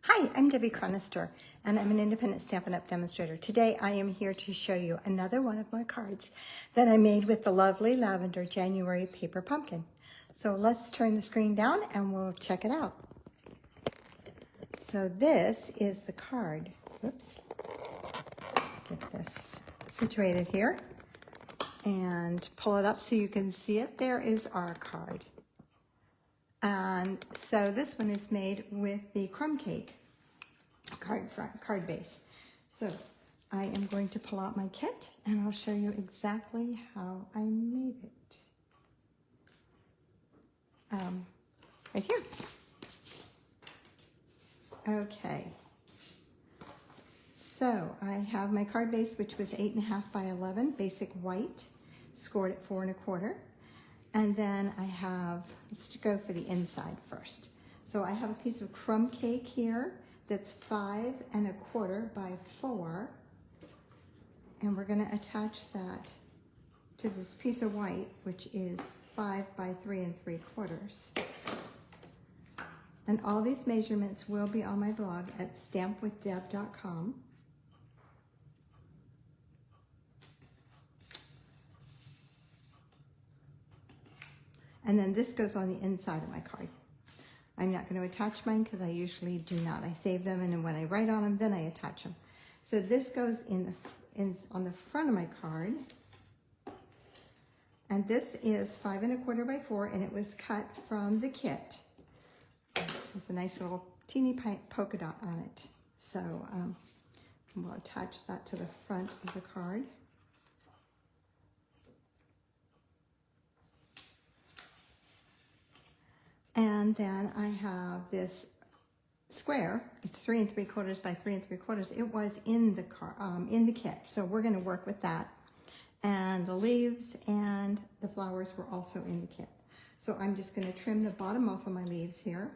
Hi, I'm Debbie Chronister, and I'm an independent Stampin' Up! Demonstrator. Today I am here to show you another one of my cards that I made with the lovely lavender January paper pumpkin. So let's turn the screen down and we'll check it out. So this is the card. Whoops. Get this situated here and pull it up so you can see it. There is our card. And so this one is made with the crumb cake card base. So I am going to pull out my kit and I'll show you exactly how I made it. Right here. Okay. So I have my card base, which was 8.5 by 11, basic white, scored at 4 1/4. And then I have, let's go for the inside first. So I have a piece of crumb cake here that's 5 1/4 by 4. And we're gonna attach that to this piece of white, which is 5 by 3 3/4. And all these measurements will be on my blog at stampwithdeb.com. And then this goes on the inside of my card. I'm not going to attach mine because I usually do not. I save them, and then when I write on them, then I attach them. So this goes on the front of my card. And this is 5 1/4 by 4, and it was cut from the kit. It's a nice little teeny polka dot on it. So we'll attach that to the front of the card. And then I have this square. It's 3 3/4 by 3 3/4. It was in the kit, so we're going to work with that. And the leaves and the flowers were also in the kit. So I'm just going to trim the bottom off of my leaves here.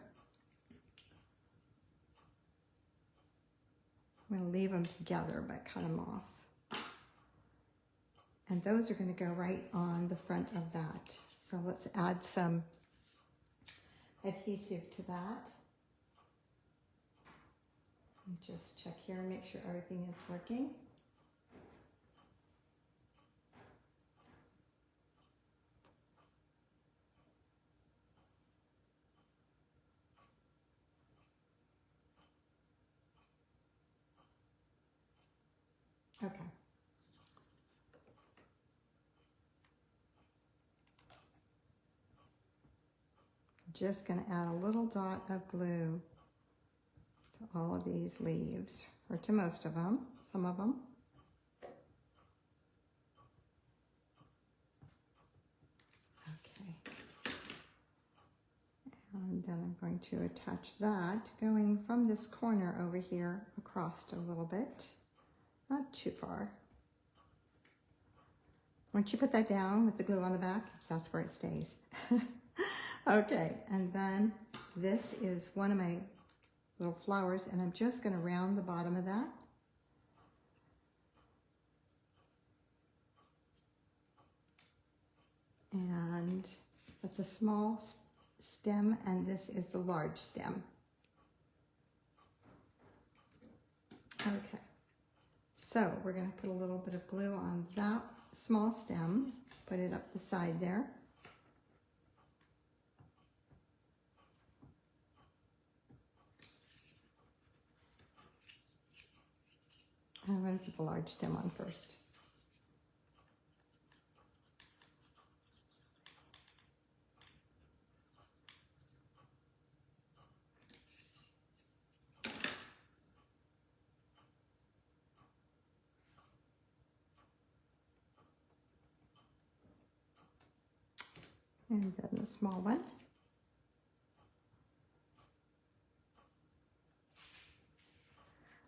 I'm going to leave them together, but cut them off. And those are going to go right on the front of that. So let's add some adhesive to that. And just check here and make sure everything is working. Okay. Just going to add a little dot of glue to all of these leaves, or to most of them, some of them. Okay. And then I'm going to attach that, going from this corner over here across a little bit, not too far. Once you put that down with the glue on the back, that's where it stays. Okay, and then this is one of my little flowers, and I'm just going to round the bottom of that. And that's a small stem, and this is the large stem. Okay, so we're going to put a little bit of glue on that small stem, put it up the side there. I'm going to put the large stem on first. And then the small one.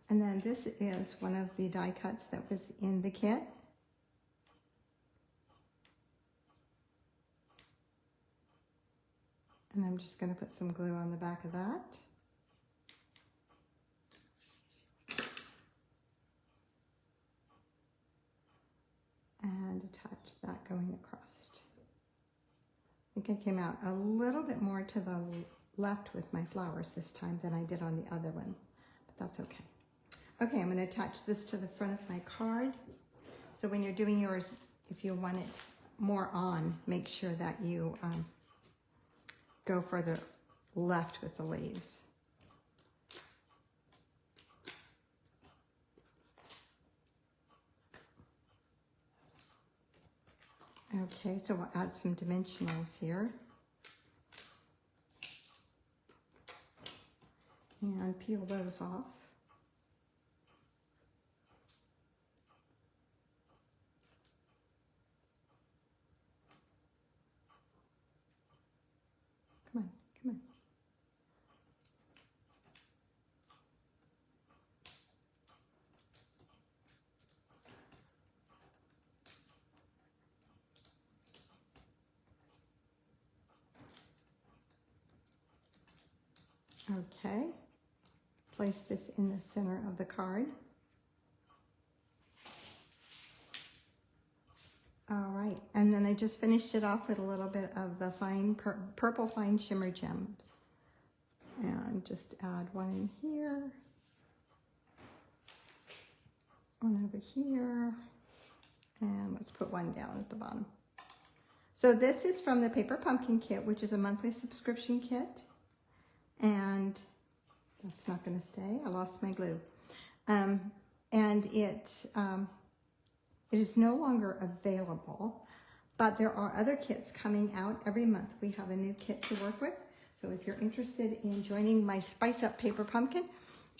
And then this is one of the die cuts that was in the kit. And I'm just going to put some glue on the back of that. And attach that going across. I think I came out a little bit more to the left with my flowers this time than I did on the other one. that's okay. Okay, I'm going to attach this to the front of my card. So when you're doing yours, if you want it more on, make sure that you go further left with the leaves. Okay, so we'll add some dimensionals here. And peel those off. Come on, come on. Okay, place this in the center of the card. All right, and then I just finished it off with a little bit of the fine purple fine shimmer gems. And just add one in here, one over here, and let's put one down at the bottom. So this is from the Paper Pumpkin Kit, which is a monthly subscription kit. And that's not going to stay. I lost my glue. And it is no longer available, but there are other kits coming out every month. We have a new kit to work with. So if you're interested in joining my Spice Up Paper Pumpkin,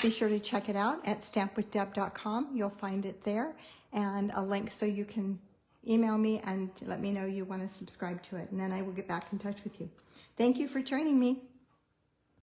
be sure to check it out at stampwithdeb.com. You'll find it there and a link so you can email me and let me know you want to subscribe to it. And then I will get back in touch with you. Thank you for joining me.